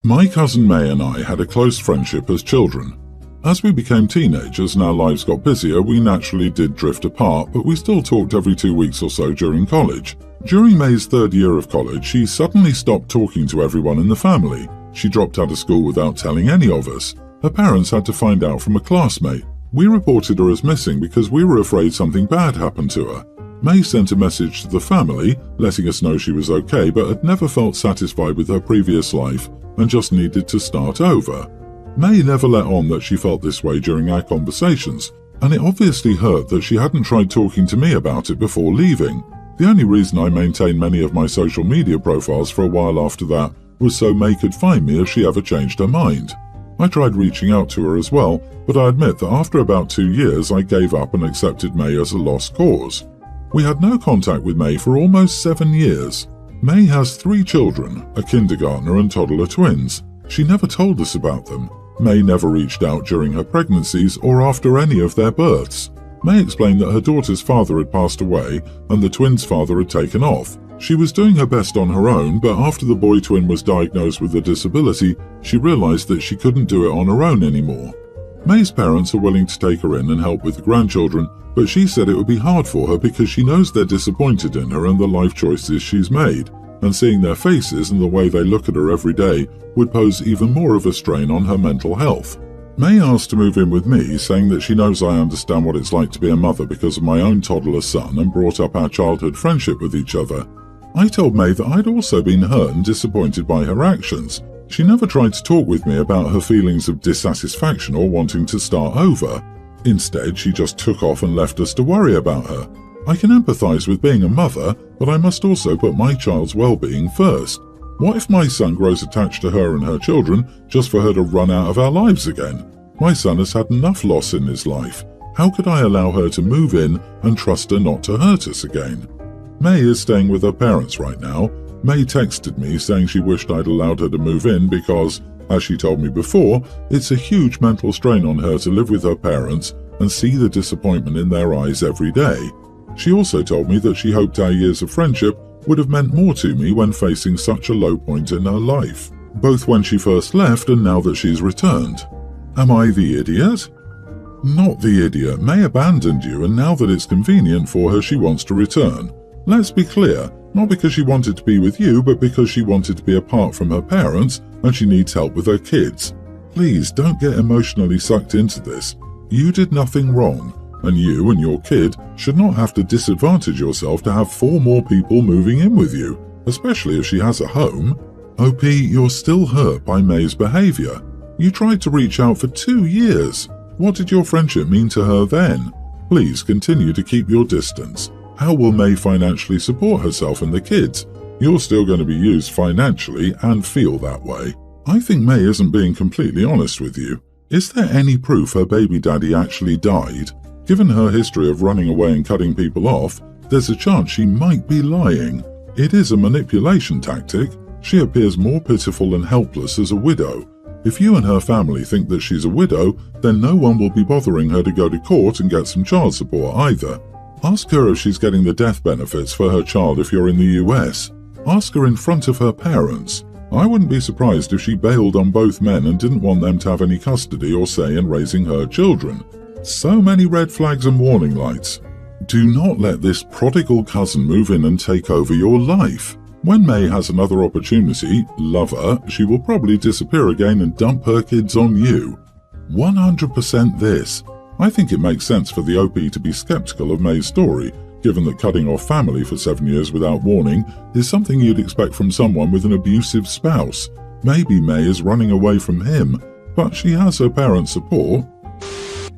My cousin May and I had a close friendship as children. As we became teenagers and our lives got busier, we naturally did drift apart, but we still talked every 2 weeks or so during college. During May's third year of college, she suddenly stopped talking to everyone in the family. She dropped out of school without telling any of us. Her parents had to find out from a classmate. We reported her as missing because we were afraid something bad happened to her. May sent a message to the family, letting us know she was okay, but had never felt satisfied with her previous life and just needed to start over. May never let on that she felt this way during our conversations, and it obviously hurt that she hadn't tried talking to me about it before leaving. The only reason I maintained many of my social media profiles for a while after that was so May could find me if she ever changed her mind. I tried reaching out to her as well, but I admit that after about 2 years I gave up and accepted May as a lost cause. We had no contact with May for almost 7 years. May has 3 children, a kindergartner and toddler twins. She never told us about them. May never reached out during her pregnancies or after any of their births. May explained that her daughter's father had passed away and the twins' father had taken off. She was doing her best on her own, but after the boy twin was diagnosed with a disability, she realized that she couldn't do it on her own anymore. May's parents are willing to take her in and help with the grandchildren, but she said it would be hard for her because she knows they're disappointed in her and the life choices she's made, and seeing their faces and the way they look at her every day would pose even more of a strain on her mental health. May asked to move in with me, saying that she knows I understand what it's like to be a mother because of my own toddler son and brought up our childhood friendship with each other. I told May that I'd also been hurt and disappointed by her actions. She never tried to talk with me about her feelings of dissatisfaction or wanting to start over. Instead, she just took off and left us to worry about her. I can empathise with being a mother, but I must also put my child's well-being first. What if my son grows attached to her and her children just for her to run out of our lives again? My son has had enough loss in his life. How could I allow her to move in and trust her not to hurt us again? May is staying with her parents right now. May texted me saying she wished I'd allowed her to move in because, as she told me before, it's a huge mental strain on her to live with her parents and see the disappointment in their eyes every day. She also told me that she hoped our years of friendship would have meant more to me when facing such a low point in her life, both when she first left and now that she's returned. Am I the idiot? Not the idiot. May abandoned you, and now that it's convenient for her, she wants to return. Let's be clear, not because she wanted to be with you, but because she wanted to be apart from her parents and she needs help with her kids. Please don't get emotionally sucked into this. You did nothing wrong, and you and your kid should not have to disadvantage yourself to have 4 more people moving in with you, especially if she has a home. OP, you're still hurt by May's behaviour. You tried to reach out for 2 years. What did your friendship mean to her then? Please continue to keep your distance. How will May financially support herself and the kids? You're still going to be used financially and feel that way. I think May isn't being completely honest with you. Is there any proof her baby daddy actually died? Given her history of running away and cutting people off, there's a chance she might be lying. It is a manipulation tactic. She appears more pitiful and helpless as a widow. If you and her family think that she's a widow, then no one will be bothering her to go to court and get some child support either. Ask her if she's getting the death benefits for her child if you're in the US. Ask her in front of her parents. I wouldn't be surprised if she bailed on both men and didn't want them to have any custody or say in raising her children. So many red flags and warning lights. Do not let this prodigal cousin move in and take over your life. When May has another opportunity, love her, she will probably disappear again and dump her kids on you. 100% this. I think it makes sense for the OP to be skeptical of May's story, given that cutting off family for 7 years without warning is something you'd expect from someone with an abusive spouse. Maybe May is running away from him, but she has her parents' support.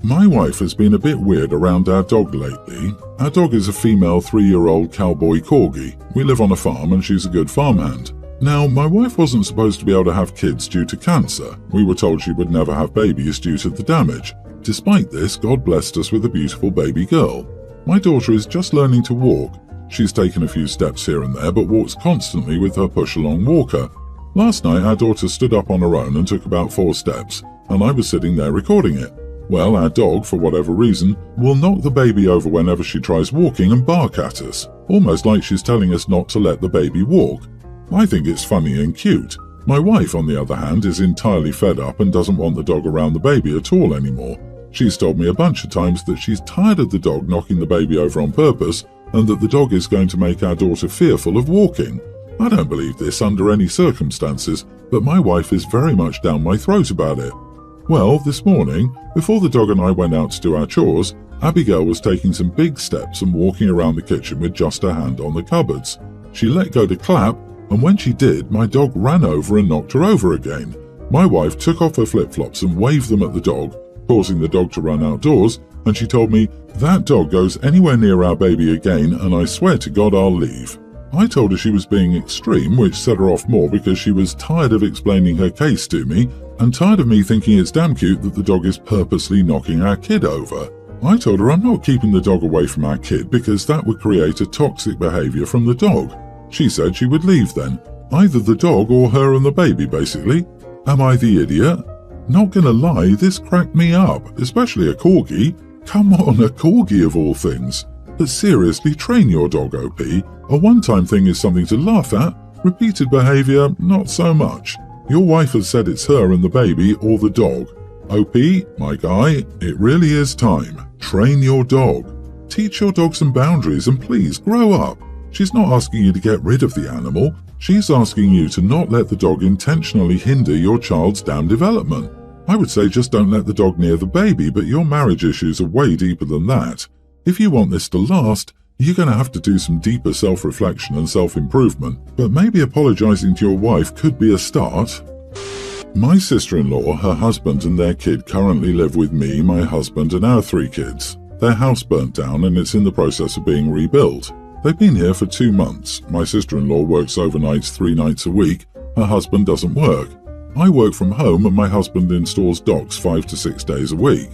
My wife has been a bit weird around our dog lately. Our dog is a female 3-year-old cowboy corgi. We live on a farm and she's a good farmhand. Now, my wife wasn't supposed to be able to have kids due to cancer. We were told she would never have babies due to the damage. Despite this, God blessed us with a beautiful baby girl. My daughter is just learning to walk. She's taken a few steps here and there, but walks constantly with her push-along walker. Last night, our daughter stood up on her own and took about 4 steps, and I was sitting there recording it. Well, our dog, for whatever reason, will knock the baby over whenever she tries walking and bark at us, almost like she's telling us not to let the baby walk. I think it's funny and cute. My wife, on the other hand, is entirely fed up and doesn't want the dog around the baby at all anymore. She's told me a bunch of times that she's tired of the dog knocking the baby over on purpose and that the dog is going to make our daughter fearful of walking. I don't believe this under any circumstances, but my wife is very much down my throat about it. Well, this morning, before the dog and I went out to do our chores, Abigail was taking some big steps and walking around the kitchen with just her hand on the cupboards. She let go to clap, and when she did, my dog ran over and knocked her over again. My wife took off her flip-flops and waved them at the dog, causing the dog to run outdoors, and she told me, "That dog goes anywhere near our baby again, and I swear to God I'll leave." I told her she was being extreme, which set her off more because she was tired of explaining her case to me, and tired of me thinking it's damn cute that the dog is purposely knocking our kid over. I told her I'm not keeping the dog away from our kid because that would create a toxic behaviour from the dog. She said she would leave then. Either the dog or her and the baby, basically. Am I the idiot? Not gonna lie, this cracked me up, especially a corgi. Come on, a corgi of all things. But seriously, train your dog, OP. A one-time thing is something to laugh at. Repeated behaviour, not so much. Your wife has said it's her and the baby or the dog. OP, my guy, it really is time. Train your dog. Teach your dog some boundaries and please grow up. She's not asking you to get rid of the animal. She's asking you to not let the dog intentionally hinder your child's damn development. I would say just don't let the dog near the baby, but your marriage issues are way deeper than that. If you want this to last, you're going to have to do some deeper self-reflection and self-improvement, but maybe apologizing to your wife could be a start. My sister-in-law, her husband and their kid currently live with me, my husband and our 3 kids. Their house burnt down and it's in the process of being rebuilt. They've been here for 2 months. My sister-in-law works overnights 3 nights a week. Her husband doesn't work. I work from home and my husband installs docks 5 to 6 days a week.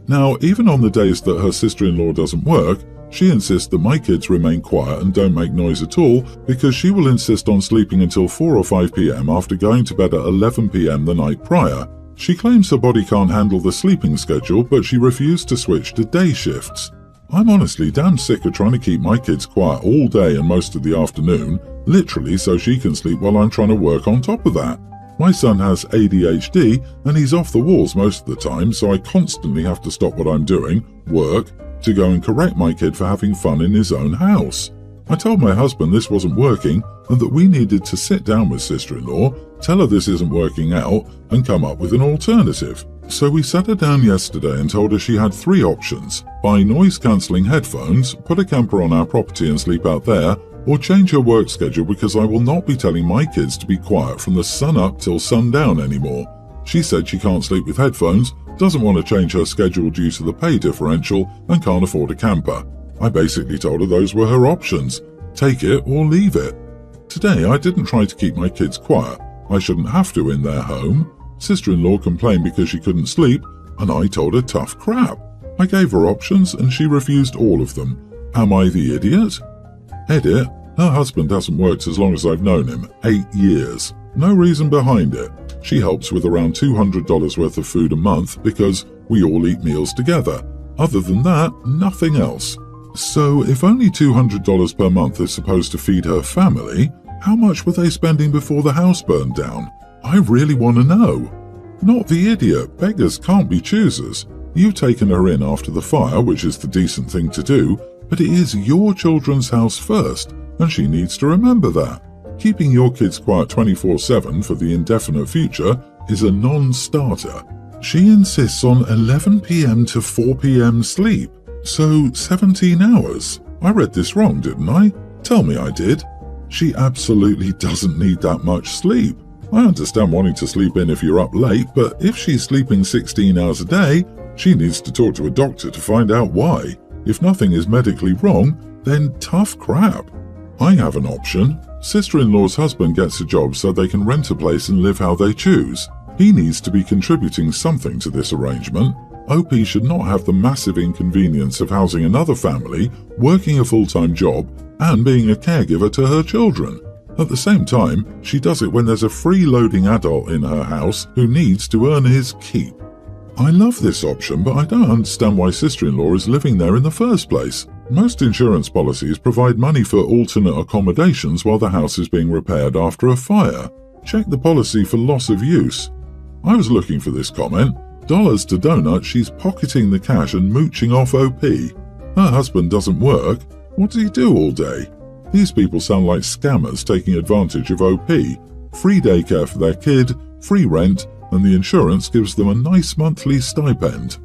Now, even on the days that her sister-in-law doesn't work, she insists that my kids remain quiet and don't make noise at all because she will insist on sleeping until 4 or 5 p.m. after going to bed at 11 p.m. the night prior. She claims her body can't handle the sleeping schedule, but she refused to switch to day shifts. I'm honestly damn sick of trying to keep my kids quiet all day and most of the afternoon, literally so she can sleep while I'm trying to work on top of that. My son has ADHD and he's off the walls most of the time, so I constantly have to stop what I'm doing, work, to go and correct my kid for having fun in his own house. I told my husband this wasn't working and that we needed to sit down with sister-in-law, tell her this isn't working out, and come up with an alternative. So we sat her down yesterday and told her she had 3 options: buy noise-cancelling headphones, put a camper on our property and sleep out there, or change her work schedule because I will not be telling my kids to be quiet from the sun up till sundown anymore. She said she can't sleep with headphones, doesn't want to change her schedule due to the pay differential, and can't afford a camper. I basically told her those were her options. Take it or leave it. Today I didn't try to keep my kids quiet. I shouldn't have to in their home. Sister-in-law complained because she couldn't sleep, and I told her tough crap. I gave her options and she refused all of them. Am I the idiot? Edit, her husband hasn't worked as long as I've known him, 8 years. No reason behind it. She helps with around $200 worth of food a month because we all eat meals together. Other than that, nothing else. So if only $200 per month is supposed to feed her family, how much were they spending before the house burned down? I really want to know. Not the idiot, beggars can't be choosers. You've taken her in after the fire, which is the decent thing to do, but it is your children's house first, and she needs to remember that. Keeping your kids quiet 24/7 for the indefinite future is a non-starter. She insists on 11 p.m. to 4 p.m. sleep, so 17 hours. I read this wrong, didn't I? Tell me I did. She absolutely doesn't need that much sleep. I understand wanting to sleep in if you're up late, but if she's sleeping 16 hours a day, she needs to talk to a doctor to find out why. If nothing is medically wrong, then tough crap. I have an option. Sister-in-law's husband gets a job so they can rent a place and live how they choose. He needs to be contributing something to this arrangement. OP should not have the massive inconvenience of housing another family, working a full-time job, and being a caregiver to her children. At the same time, she does it when there's a freeloading adult in her house who needs to earn his keep. I love this option, but I don't understand why sister-in-law is living there in the first place. Most insurance policies provide money for alternate accommodations while the house is being repaired after a fire. Check the policy for loss of use. I was looking for this comment. Dollars to donut, she's pocketing the cash and mooching off OP. Her husband doesn't work. What does he do all day? These people sound like scammers taking advantage of OP. Free daycare for their kid, free rent, and the insurance gives them a nice monthly stipend.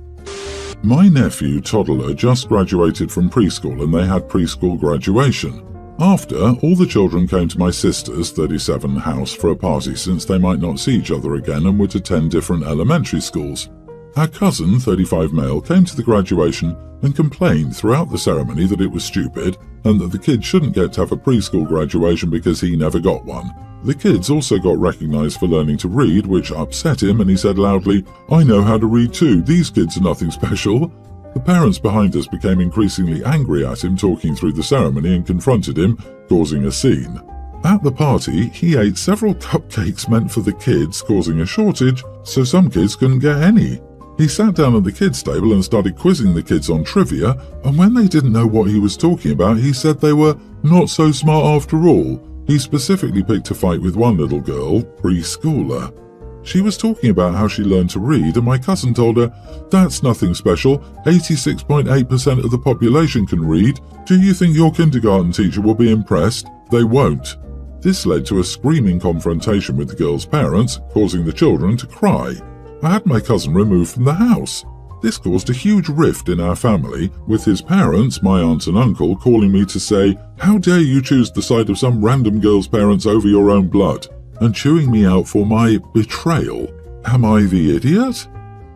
My nephew, toddler, just graduated from preschool and they had preschool graduation. After, all the children came to my sister's 37 house for a party since they might not see each other again and would attend different elementary schools. Our cousin, 35 male, came to the graduation and complained throughout the ceremony that it was stupid and that the kids shouldn't get to have a preschool graduation because he never got one. The kids also got recognized for learning to read, which upset him, and he said loudly, "I know how to read too, these kids are nothing special." The parents behind us became increasingly angry at him talking through the ceremony and confronted him, causing a scene. At the party, he ate several cupcakes meant for the kids, causing a shortage, so some kids couldn't get any. He sat down at the kids' table and started quizzing the kids on trivia, and when they didn't know what he was talking about, he said they were not so smart after all. He specifically picked a fight with one little girl, preschooler. She was talking about how she learned to read, and my cousin told her, "That's nothing special. 86.8% of the population can read. Do you think your kindergarten teacher will be impressed? They won't." This led to a screaming confrontation with the girl's parents, causing the children to cry. I had my cousin removed from the house. This caused a huge rift in our family, with his parents, my aunt and uncle, calling me to say, "How dare you choose the side of some random girl's parents over your own blood?" and chewing me out for my betrayal. Am I the idiot?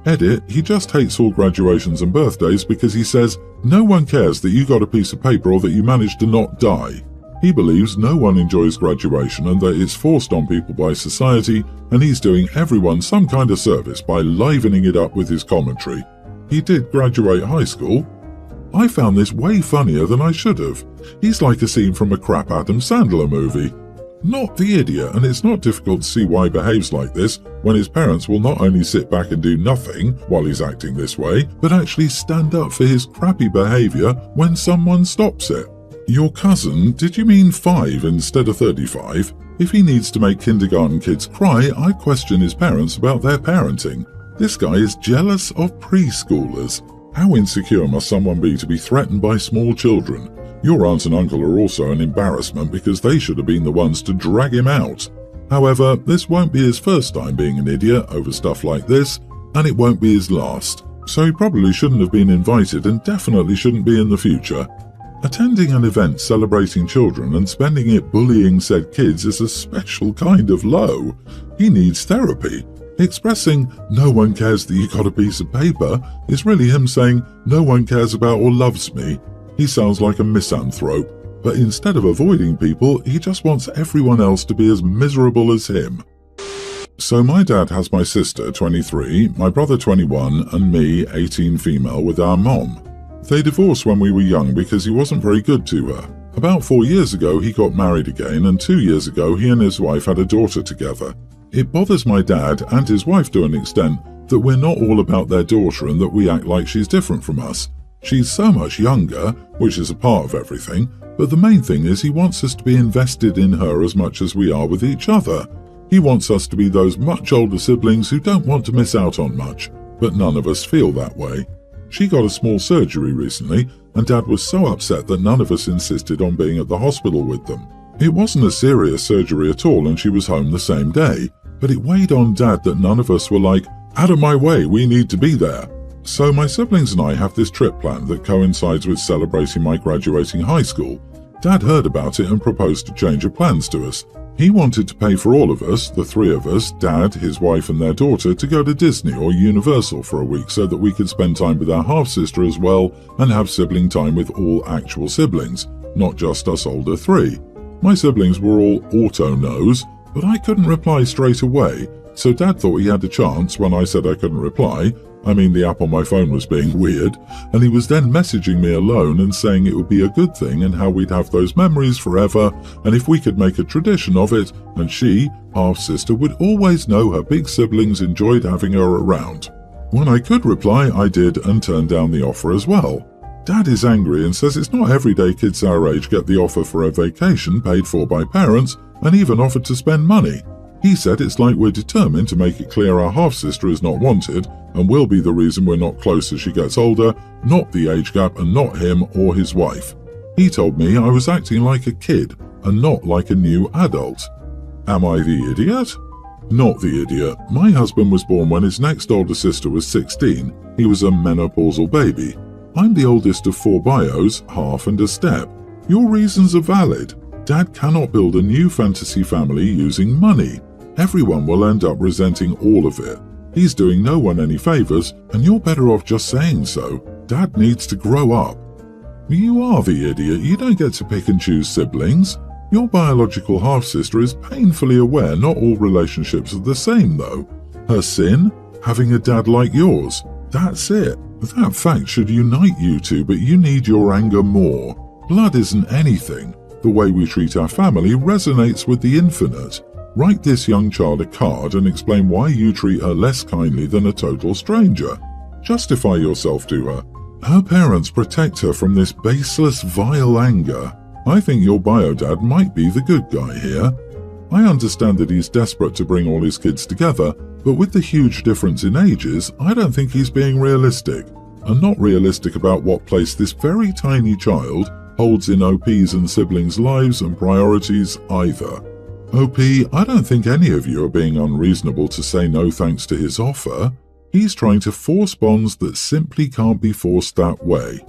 Edit, he just hates all graduations and birthdays because he says, no one cares that you got a piece of paper or that you managed to not die. He believes no one enjoys graduation and that it's forced on people by society, and he's doing everyone some kind of service by livening it up with his commentary. He did graduate high school. I found this way funnier than I should have. He's like a scene from a crap Adam Sandler movie. Not the idiot, and it's not difficult to see why he behaves like this when his parents will not only sit back and do nothing while he's acting this way, but actually stand up for his crappy behavior when someone stops it. Your cousin, did you mean 5 instead of 35? If he needs to make kindergarten kids cry, I question his parents about their parenting. This guy is jealous of preschoolers. How insecure must someone be to be threatened by small children? Your aunt and uncle are also an embarrassment because they should have been the ones to drag him out. However, this won't be his first time being an idiot over stuff like this, and it won't be his last. So he probably shouldn't have been invited and definitely shouldn't be in the future. Attending an event celebrating children and spending it bullying said kids is a special kind of low. He needs therapy. Expressing "no one cares that you got a piece of paper" is really him saying "no one cares about or loves me." He sounds like a misanthrope, but instead of avoiding people, he just wants everyone else to be as miserable as him. So my dad has my sister, 23, my brother, 21, and me, 18 female, with our mom. They divorced when we were young because he wasn't very good to her. About 4 years ago, he got married again, and 2 years ago, he and his wife had a daughter together. It bothers my dad and his wife to an extent that we're not all about their daughter and that we act like she's different from us. She's so much younger, which is a part of everything, but the main thing is he wants us to be invested in her as much as we are with each other. He wants us to be those much older siblings who don't want to miss out on much, but none of us feel that way. She got a small surgery recently, and Dad was so upset that none of us insisted on being at the hospital with them. It wasn't a serious surgery at all, and she was home the same day, but it weighed on Dad that none of us were like, "Out of my way, we need to be there." So my siblings and I have this trip planned that coincides with celebrating my graduating high school. Dad heard about it and proposed to change of plans to us. He wanted to pay for all of us, the 3 of us, Dad, his wife and their daughter, to go to Disney or Universal for a week so that we could spend time with our half-sister as well and have sibling time with all actual siblings, not just us older 3. My siblings were all auto-no's, but I couldn't reply straight away, so Dad thought he had a chance when I said I couldn't reply. I mean, the app on my phone was being weird, and he was then messaging me alone and saying it would be a good thing and how we'd have those memories forever, and if we could make a tradition of it, and she, half-sister, would always know her big siblings enjoyed having her around. When I could reply, I did and turned down the offer as well. Dad is angry and says it's not every day kids our age get the offer for a vacation paid for by parents and even offered to spend money. He said it's like we're determined to make it clear our half-sister is not wanted and will be the reason we're not close as she gets older, not the age gap and not him or his wife. He told me I was acting like a kid and not like a new adult. Am I the idiot? Not the idiot. My husband was born when his next older sister was 16. He was a menopausal baby. I'm the oldest of 4 bios, half and a step. Your reasons are valid. Dad cannot build a new fantasy family using money. Everyone will end up resenting all of it. He's doing no one any favors, and you're better off just saying so. Dad needs to grow up. You are the idiot. You don't get to pick and choose siblings. Your biological half-sister is painfully aware not all relationships are the same, though. Her sin? Having a dad like yours. That's it. That fact should unite you two, but you need your anger more. Blood isn't anything. The way we treat our family resonates with the infinite. Write this young child a card and explain why you treat her less kindly than a total stranger. Justify yourself to her. Her parents protect her from this baseless, vile anger. I think your bio-dad might be the good guy here. I understand that he's desperate to bring all his kids together, but with the huge difference in ages, I don't think he's being realistic. And not realistic about what place this very tiny child holds in OP's and siblings' lives and priorities either. OP, I don't think any of you are being unreasonable to say no thanks to his offer. He's trying to force bonds that simply can't be forced that way.